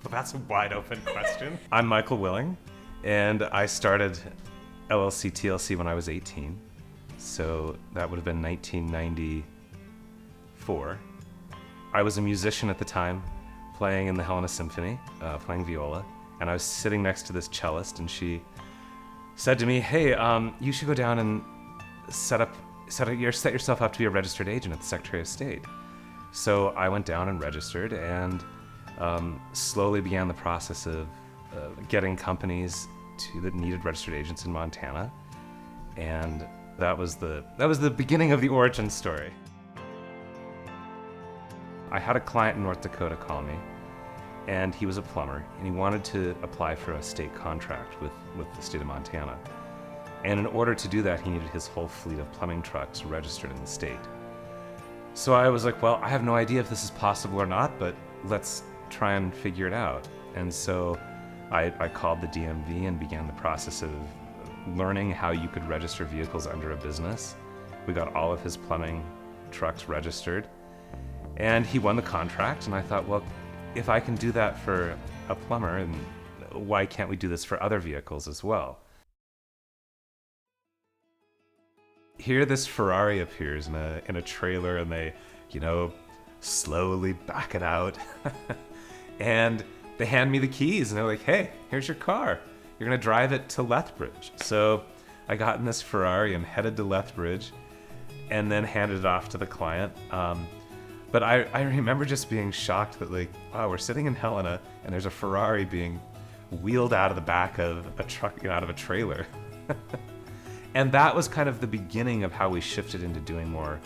Well, that's a wide open question. I'm Michael Willing, and I started LLCTLC when I was 18. So that would have been 1994. I was a musician at the time, playing in the Helena Symphony, playing viola, and I was sitting next to this cellist, and she said to me, "Hey, you should go down and set yourself up to be a registered agent at the Secretary of State." So I went down and registered, and slowly began the process of getting companies that needed registered agents in Montana, and that was the beginning of the origin story. I had a client in North Dakota call me, and he was a plumber, and he wanted to apply for a state contract with the state of Montana. And in order to do that, he needed his whole fleet of plumbing trucks registered in the state. So I was like, well, I have no idea if this is possible or not, but let's try and figure it out. And so I called the DMV and began the process of learning how you could register vehicles under a business. We got all of his plumbing trucks registered, and he won the contract. And I thought, well, if I can do that for a plumber, and why can't we do this for other vehicles as well? Here this Ferrari appears in a trailer, and they, slowly back it out. And they hand me the keys, and they're like, "Hey, here's your car. You're gonna drive it to Lethbridge." So I got in this Ferrari and headed to Lethbridge, and then handed it off to the client. But I remember just being shocked that, like, wow, we're sitting in Helena, and there's a Ferrari being wheeled out of the back of a truck, out of a trailer. And that was kind of the beginning of how we shifted into doing more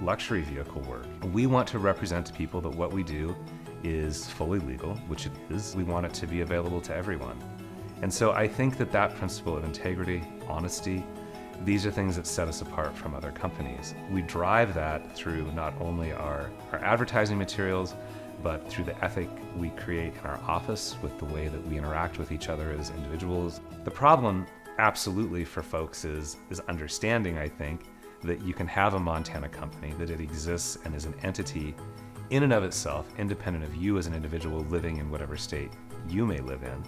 luxury vehicle work. We want to represent to people that what we do is fully legal, which it is. We want it to be available to everyone. And so I think that principle of integrity, honesty, these are things that set us apart from other companies. We drive that through not only our advertising materials, but through the ethic we create in our office with the way that we interact with each other as individuals. The problem absolutely for folks is understanding, I think, that you can have a Montana company, that it exists and is an entity in and of itself, independent of you as an individual living in whatever state you may live in.